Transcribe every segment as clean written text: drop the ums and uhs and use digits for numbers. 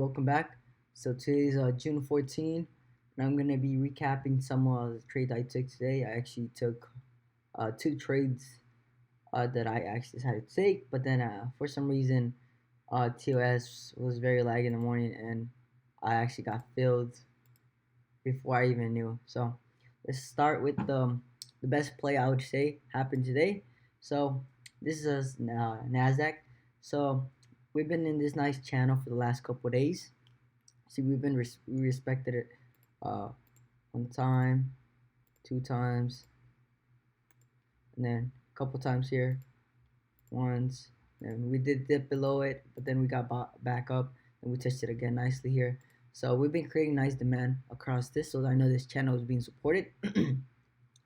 Welcome back. So today's June 14th, and I'm gonna be recapping some of the trades I took today. I actually took two trades that I actually decided to take, but then for some reason, TOS was very laggy in the morning, and I actually got filled before I even knew. So let's start with the best play I would say happened today. So this is Nasdaq. So we've been in this nice channel for the last couple of days. See, we respected it uh, one time, two times, and then a couple times here, once. And we did dip below it, but then we got back up and we touched it again nicely here. So we've been creating nice demand across this, so I know this channel is being supported.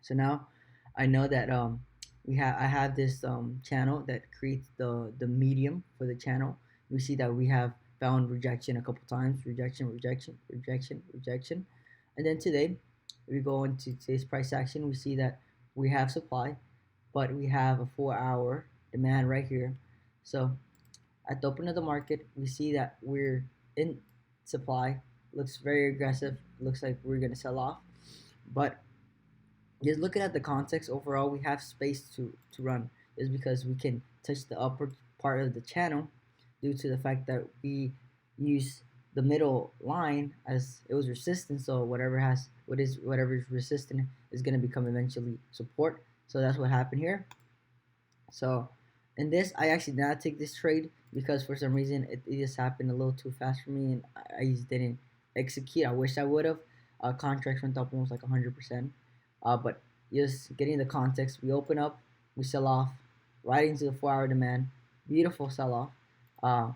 So now I know that I have this channel that creates the medium for the channel. We see that we have found rejection a couple times, rejection, and then today we go into today's price action. We see that we have supply, but we have a 4-hour demand right here. So at the open of the market, we see that we're in supply. Looks very aggressive. Looks like we're gonna sell off, but just looking at the context overall, we have space to run. Is because we can touch the upper part of the channel due to the fact that we use the middle line as it was resistance. So whatever is resistant is going to become eventually support. So that's what happened here. So in this, I actually did not take this trade because for some reason it just happened a little too fast for me, and I just didn't execute. I wish I would have. Contracts went up almost like 100%. But just getting the context, we open up, we sell off, right into the 4-hour demand. Beautiful sell off. Uh,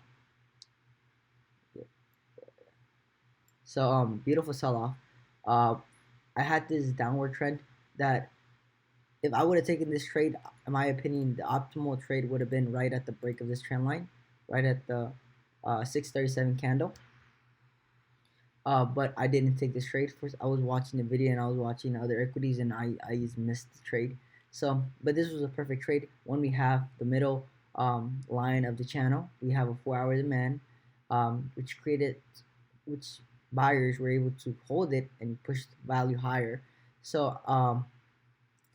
beautiful sell off. Uh, I had this downward trend that if I would have taken this trade, in my opinion, the optimal trade would have been right at the break of this trend line, right at the 637 candle. But I didn't take this trade. First, I was watching the video and I was watching other equities, and I just missed the trade. So, but this was a perfect trade when we have the middle line of the channel. We have a 4-hour demand, which buyers were able to hold it and push the value higher. So,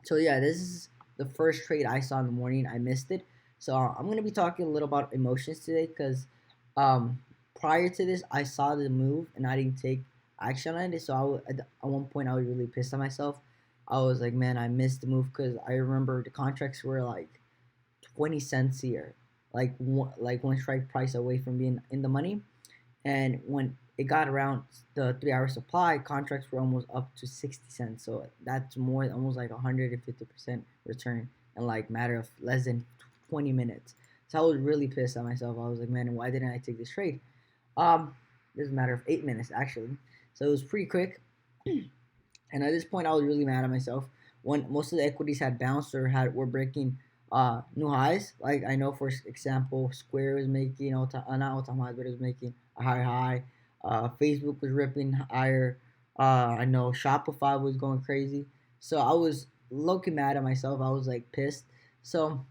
so yeah, this is the first trade I saw in the morning. I missed it. So I'm gonna be talking a little about emotions today because um, prior to this, I saw the move and I didn't take action on it. So at one point, I was really pissed at myself. I was like, man, I missed the move because I remember the contracts were like 20 cents here, like one strike price away from being in the money. And when it got around the 3-hour supply, contracts were almost up to 60 cents. So that's more, almost like 150% return in like matter of less than 20 minutes. So I was really pissed at myself. I was like, man, why didn't I take this trade? Um, this is a matter of 8 minutes actually. So it was pretty quick. And at this point, I was really mad at myself when most of the equities had bounced or were breaking new highs. Like I know, for example, Square was making not all-time highs, but it was making a higher high. Facebook was ripping higher. I know Shopify was going crazy. So I was looking mad at myself. I was like pissed. So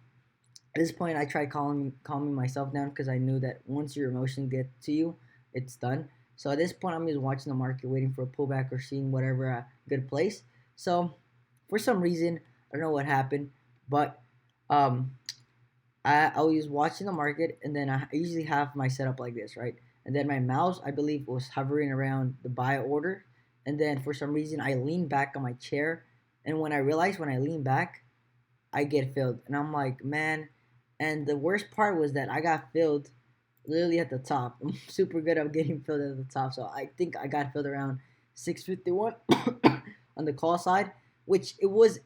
at this point, I tried calming myself down because I knew that once your emotions get to you, it's done. So at this point, I'm just watching the market, waiting for a pullback or seeing whatever good place. So for some reason, I don't know what happened, but um, I was watching the market, and then I usually have my setup like this, right? And then my mouse, I believe, was hovering around the buy order, and then for some reason, I leaned back on my chair, and when I realized when I lean back, I get filled, and I'm like, man. And the worst part was that I got filled literally at the top. I'm super good at getting filled at the top, so I think I got filled around 651 on the call side, which it was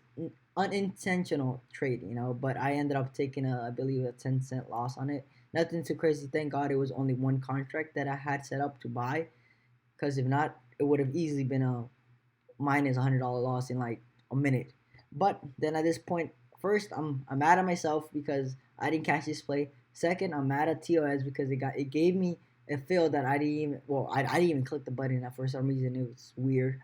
unintentional trade, but I ended up taking I believe a 10-cent loss on it. Nothing too crazy. Thank God it was only one contract that I had set up to buy, because if not, it would have easily been a minus $100 loss in like a minute. But then at this point, first I'm mad at myself because I didn't catch this play. Second, I'm mad at TOS because it gave me a feel that I didn't even click the button. That for some reason it was weird.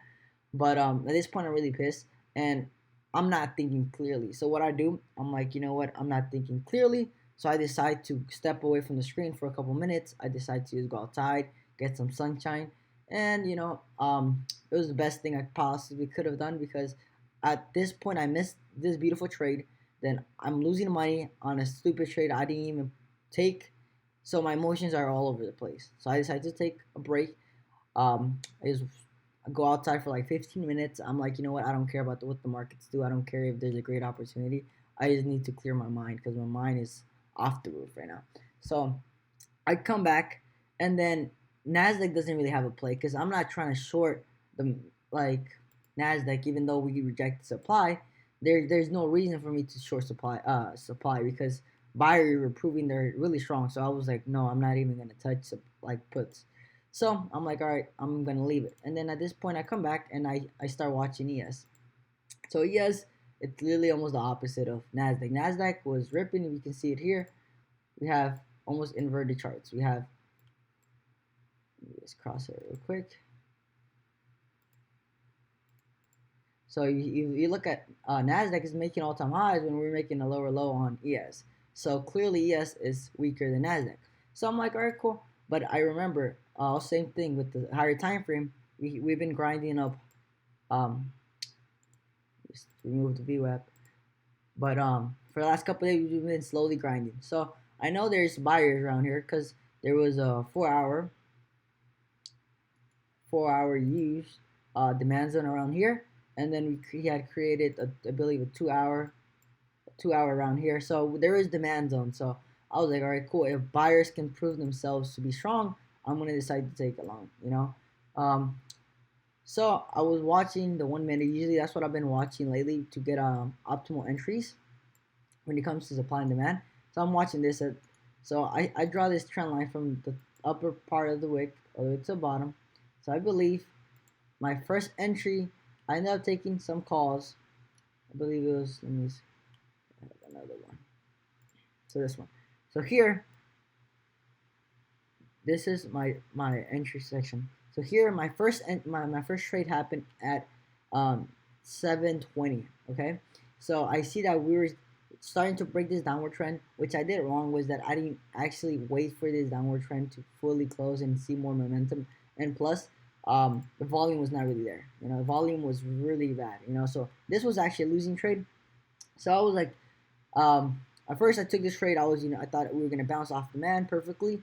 But at this point I'm really pissed and I'm not thinking clearly. So what I do, I'm like, you know what? I'm not thinking clearly. So I decide to step away from the screen for a couple minutes. I decide to just go outside, get some sunshine. And it was the best thing I possibly could have done because at this point I missed this beautiful trade. Then I'm losing money on a stupid trade I didn't even take. So my emotions are all over the place. So I decided to take a break. I just go outside for like 15 minutes. I'm like, you know what? I don't care about what the markets do. I don't care if there's a great opportunity. I just need to clear my mind because my mind is off the roof right now. So I come back, and then Nasdaq doesn't really have a play because I'm not trying to short the like Nasdaq, even though we reject the supply. There's no reason for me to short supply because buyers were proving they're really strong. So I was like, no, I'm not even gonna touch like puts. So I'm like, all right, I'm gonna leave it. And then at this point, I come back and I start watching ES. So ES, it's literally almost the opposite of Nasdaq. Nasdaq was ripping. We can see it here. We have almost inverted charts. We have, let me just cross it real quick. So you look at Nasdaq is making all-time highs when we're making a lower low on ES. So clearly ES is weaker than Nasdaq. So I'm like, all right, cool. But I remember same thing with the higher time frame. We've been grinding up. Just remove the VWAP. But for the last couple of days we've been slowly grinding. So I know there's buyers around here because there was a 4 hour use demand zone around here, and then we had created I believe a 2 hour around here. So there is demand zone. So I was like, all right, cool. If buyers can prove themselves to be strong, I'm gonna decide to take it long. Um, so I was watching the 1 minute. Usually that's what I've been watching lately to get optimal entries when it comes to supply and demand. So I'm watching this. So I draw this trend line from the upper part of the wick all the way to the bottom. So I believe my first entry, I ended up taking some calls. I believe it was, let me see, another one. So this one. So here, this is my entry section. So here, my first trade happened at 7:20. Okay, so I see that we were starting to break this downward trend. Which I did wrong was that I didn't actually wait for this downward trend to fully close and see more momentum. And plus, the volume was not really there. The volume was really bad. So this was actually a losing trade. So I was like, at first I took this trade. I thought we were gonna bounce off demand perfectly.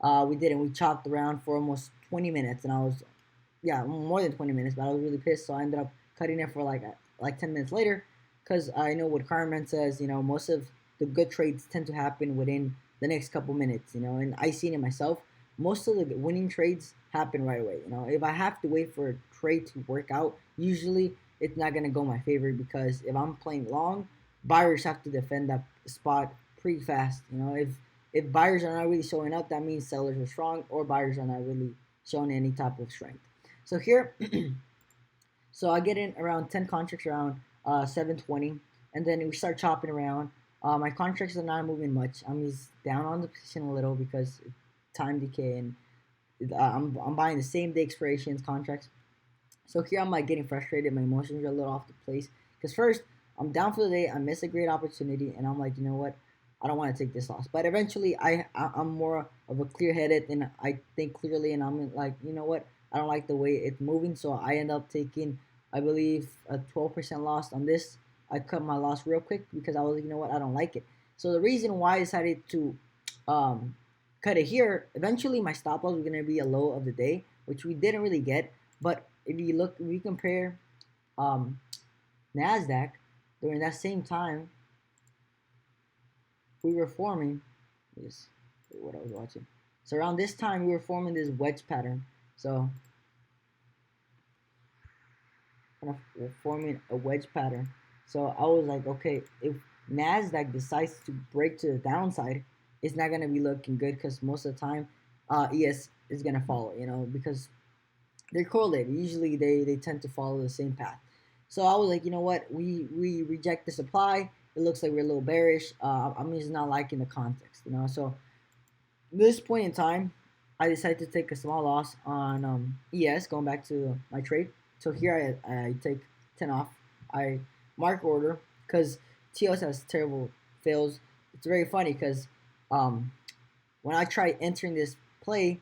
We didn't. We chopped around for almost 20 minutes, and I was, yeah, more than 20 minutes. But I was really pissed, so I ended up cutting it for like 10 minutes later, because I know what Carmen says. Most of the good trades tend to happen within the next couple minutes. And I seen it myself. Most of the winning trades happen right away. If I have to wait for a trade to work out, usually it's not gonna go my favor because if I'm playing long, buyers have to defend that spot pretty fast. If buyers are not really showing up, that means sellers are strong, or buyers are not really showing any type of strength. So here, so I get in around 10 contracts around 7:20, and then we start chopping around. My contracts are not moving much. I'm just down on the position a little because time decay, and I'm buying the same day expirations contracts. So here I'm like getting frustrated. My emotions are a little off the place because first I'm down for the day. I miss a great opportunity, and I'm like, you know what? I don't want to take this loss. But eventually, I'm more of a clear headed, and I think clearly, and I'm like, you know what? I don't like the way it's moving, so I end up taking, I believe, a 12% loss on this. I cut my loss real quick because I was like, you know what? I don't like it. So the reason why I decided to um, cut it here, eventually my stop loss was gonna be a low of the day, which we didn't really get. But if we compare um, Nasdaq during that same time, we were forming this. What I was watching. So around this time, we were forming this wedge pattern. So we're forming a wedge pattern. So I was like, okay, if Nasdaq decides to break to the downside, it's not gonna be looking good because most of the time, ES is gonna follow. Because they're correlated. Usually they tend to follow the same path. So I was like, you know what? We reject the supply. It looks like we're a little bearish. I'm just not liking the context. So this point in time, I decided to take a small loss on ES. Going back to my trade. So here I take 10 off. I mark order because TOS has terrible fails. It's very funny because when I tried entering this trade,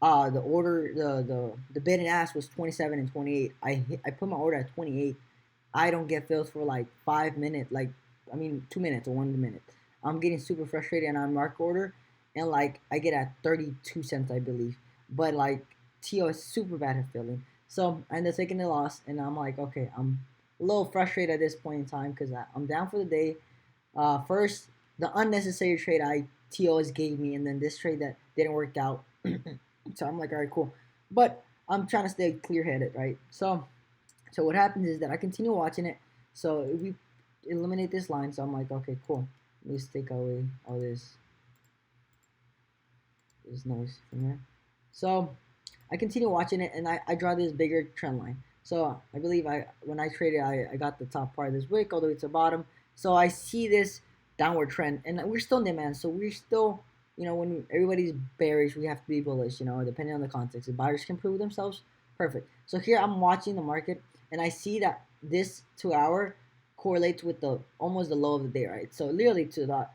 The order, the bid and ask was 27 and 28. I put my order at 28. I don't get filled for like 5 minutes, like I mean 2 minutes or 1 minute. I'm getting super frustrated and on mark order, and like I get at 32 cents, I believe. But like TO is super bad at filling, so I end up taking the loss, and I'm like, okay, I'm a little frustrated at this point in time because I'm down for the day. First, the unnecessary trade I TOs gave me, and then this trade that didn't work out. So I'm like, all right, cool. But I'm trying to stay clear headed, right? So what happens is that I continue watching it. So if we eliminate this line, so I'm like, okay, cool. Let me just take away all this noise from here. So I continue watching it, and I draw this bigger trend line. So I believe when I traded, I got the top part of this wick all the way to the bottom. So I see this downward trend, and we're still in demand. So we're still, when everybody's bearish, we have to be bullish. Depending on the context. If buyers can prove themselves, perfect. So here I'm watching the market, and I see that this 2 hour correlates with the almost the low of the day, right? So literally to that,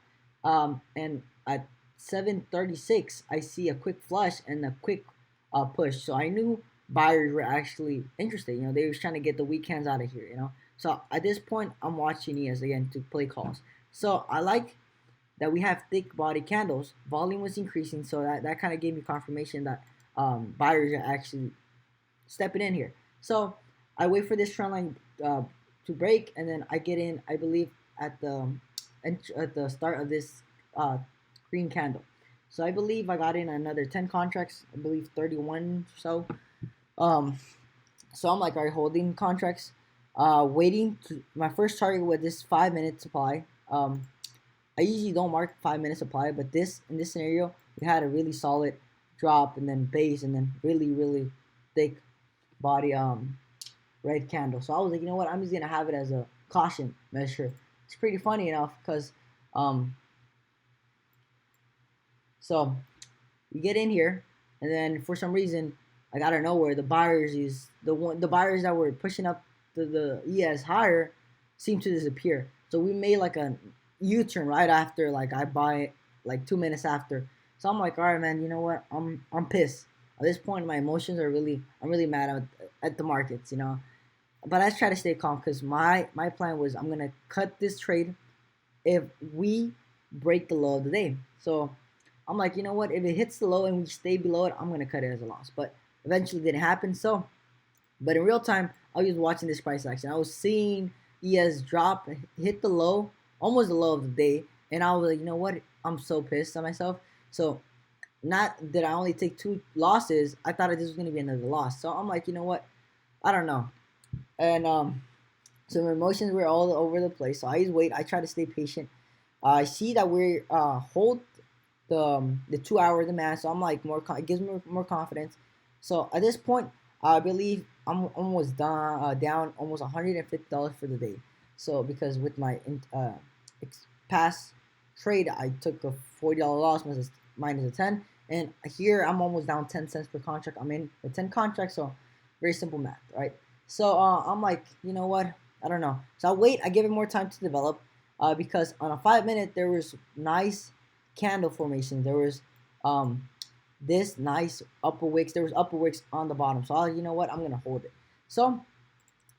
and at 7:36, I see a quick flush and a quick push. So I knew buyers were actually interested. They was trying to get the weak hands out of here. So at this point, I'm watching ES again to play calls. So I like that we have thick body candles. Volume was increasing, so that kind of gave me confirmation that buyers are actually stepping in here. So I wait for this trend line to break, and then I get in. I believe at the start of this uh, green candle. So I believe I got in another 10 contracts. I believe 31 or so. Um, so I'm like, all right, holding contracts, waiting to my first target with this 5 minute supply. I usually don't mark 5 minute supply, but in this scenario, we had a really solid drop and then base and then really really thick body red candle. So I was like, you know what? I'm just gonna have it as a caution measure. It's pretty funny enough because um so we get in here, and then for some reason, like out of nowhere, the buyers that were pushing up the ES higher seem to disappear. So we made like a U-turn right after, like I buy it like 2 minutes after. So I'm like, all right, man, you know what? I'm pissed. At this point, my emotions are I'm really mad at the markets. But I try to stay calm because my plan was I'm gonna cut this trade if we break the low of the day. So I'm like, you know what? If it hits the low and we stay below it, I'm gonna cut it as a loss. But eventually it didn't happen. So, but in real time, I was just watching this price action. I was seeing ES drop, hit the low, almost the low of the day, and I was like, you know what? I'm so pissed at myself. So not that I only take two losses, I thought this was gonna be another loss. So I'm like, you know what? I don't know. And so my emotions were all over the place. So I just wait. I try to stay patient. I see that we hold the 2 hour demand, so I'm like it gives me more confidence. So at this point, I believe I'm almost down almost $150 for the day. So because with my past trade, I took a $40 loss minus a 10, and here I'm almost down 10 cents per contract. I'm in the 10 contracts, so very simple math, right? So I'm like, you know what? I don't know. So I wait. I give it more time to develop, because on a 5 minute there was nice candle formation. There was this nice upper wicks. There was upper wicks on the bottom. So you know what? I'm gonna hold it. So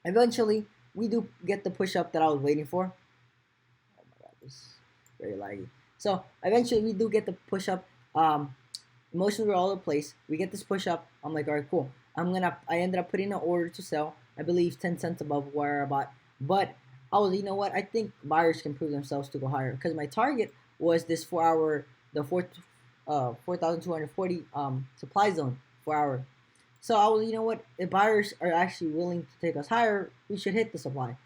eventually we do get the push up that I was waiting for. Oh my god, this is very laggy. So eventually we do get the push up. Emotions were all over the place. We get this push up. I'm like, all right, cool. I ended up putting an order to sell. I believe 10 cents above where I bought. But I was, you know what? I think buyers can prove themselves to go higher because my target was this 4 hour, the 4,240 supply zone 4 hour. So I was, you know what? If buyers are actually willing to take us higher, we should hit the supply.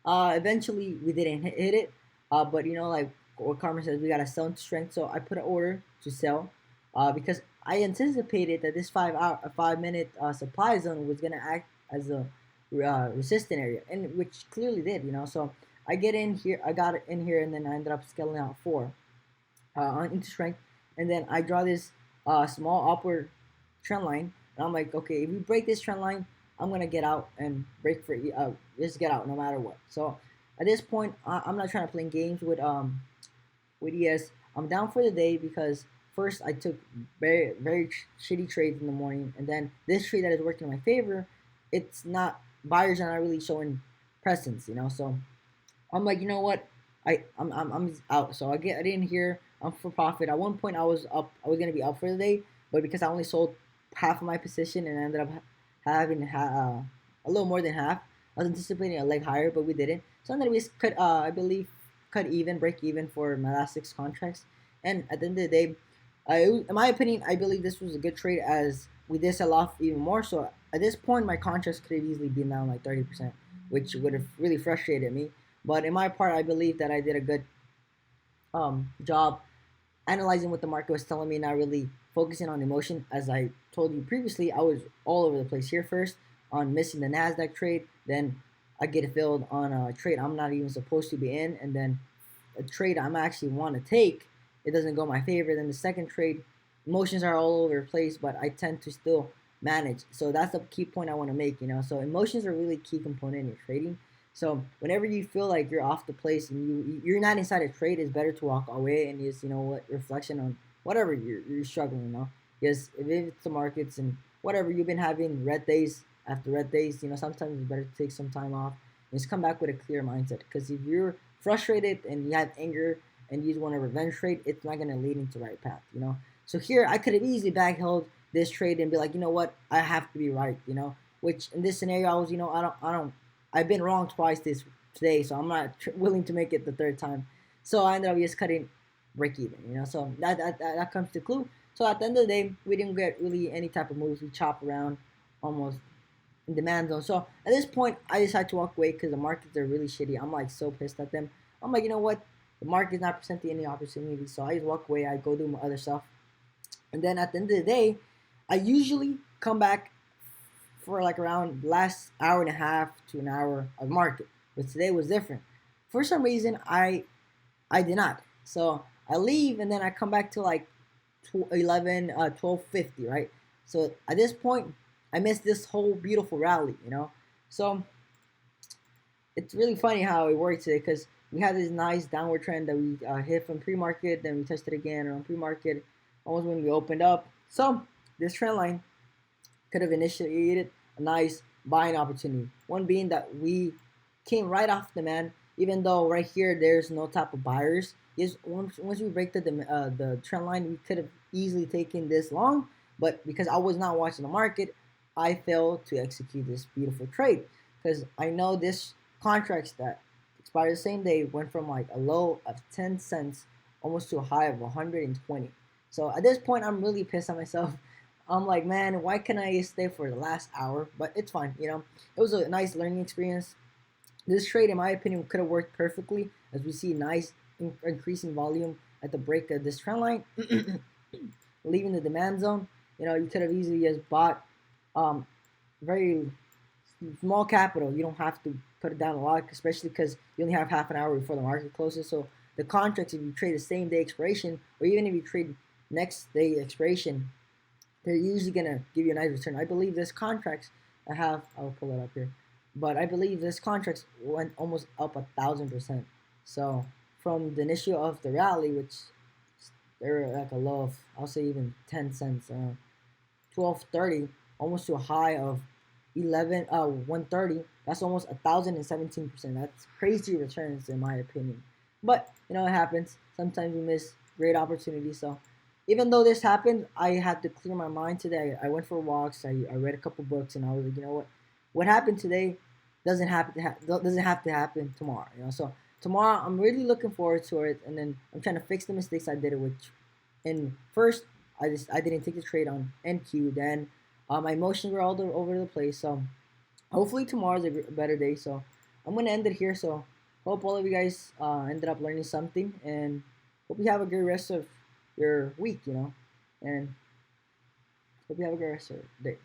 Eventually, we didn't hit it. But like what Carmen says, we gotta sell into strength. So I put an order to sell, because I anticipated that this 5 minute supply zone was gonna act as a resistant area, and which clearly did. So I get in here, I got it in here, and then I ended up scaling out 4 into strength, and then I draw this small upward trend line, and I'm like, okay, if we break this trend line, I'm gonna get out and break for just get out no matter what. So at this point, I'm not trying to play games with ES. I'm down for the day because first I took very shitty trades in the morning, and then this trade that is working in my favor, it's not, buyers are not really showing presence, So I'm like, you know what? I'm out. So I didn't hear. I'm for profit. At one point, I was up. I was gonna be up for the day, but because I only sold half of my position and I ended up having a little more than half, I was anticipating a leg higher, but we didn't. So then we cut. I believe cut even, break even for my last 6 contracts. And at the end of the day, in my opinion, I believe this was a good trade as we did sell off even more. So at this point, my contracts could have easily been down like 30%, which would have really frustrated me. But in my part, I believe that I did a good job analyzing what the market was telling me, not really focusing on emotion. As I told you previously, I was all over the place here first on missing the NASDAQ trade. Then I get filled on a trade I'm not even supposed to be in. And then a trade I'm actually want to take, it doesn't go my favor. Then the second trade, emotions are all over the place, but I tend to still manage. So that's the key point I want to make. So emotions are really key component in your trading. So whenever you feel like you're off the place and you're not inside a trade, it's better to walk away and just what reflection on whatever you're struggling. Because if it's the markets and whatever you've been having red days after red days, sometimes it's better to take some time off and just come back with a clear mindset. Because if you're frustrated and you have anger and you just want a revenge trade, it's not gonna lead into the right path. So here I could have easily back held this trade and be like, you know what, I have to be right. Which in this scenario I was, I don't I've been wrong twice this today, so I'm not willing to make it the third time. So I ended up just cutting break even. So that comes to clue. So at the end of the day, we didn't get really any type of moves. We chop around almost in demand zone. So at this point, I decided to walk away because the markets are really shitty. I'm like so pissed at them. I'm like, you know what? The market's not presenting any opportunities. So I just walk away. I go do my other stuff. And then at the end of the day, I usually come back for like around last hour and a half to an hour of market. But today was different. For some reason, I did not. So I leave and then I come back to like 12:50, right? So at this point, I missed this whole beautiful rally. So it's really funny how it worked today because we had this nice downward trend that we hit from pre-market, then we tested again around pre-market, almost when we opened up. So this trend line could have initiated a nice buying opportunity. One being that we came right off demand, even though right here there's no type of buyers. Is once we break the trend line, we could have easily taken this long, but because I was not watching the market, I failed to execute this beautiful trade because I know this contracts that expired the same day went from like a low of 10 cents almost to a high of 120. So at this point, I'm really pissed at myself. I'm like, man, why can't I stay for the last hour? But it's fine. It was a nice learning experience. This trade, in my opinion, could have worked perfectly as we see nice increasing volume at the break of this trend line, leaving the demand zone. You could have easily just bought very small capital. You don't have to put it down a lot, especially because you only have half an hour before the market closes. So the contracts, if you trade the same day expiration, or even if you trade next day expiration, they're usually gonna give you a nice return. I believe this contracts I'll pull it up here, but I believe this contracts went almost up 1,000%. So from the initial of the rally, which they're like a low of I'll say even 10 cents, 12.30, almost to a high of 130. That's almost 1,017%. That's crazy returns in my opinion. But it happens. Sometimes we miss great opportunities. So even though this happened, I had to clear my mind today. I went for walks. I read a couple books, and I was like, you know what happened today doesn't have to happen tomorrow. So tomorrow I'm really looking forward to it, and then I'm trying to fix the mistakes I did. Which, in first, I didn't take the trade on NQ. Then my emotions were all over the place. So hopefully tomorrow's a better day. So I'm gonna end it here. So hope all of you guys ended up learning something, and hope you have a great rest of your week, and hope you have a great rest of your day.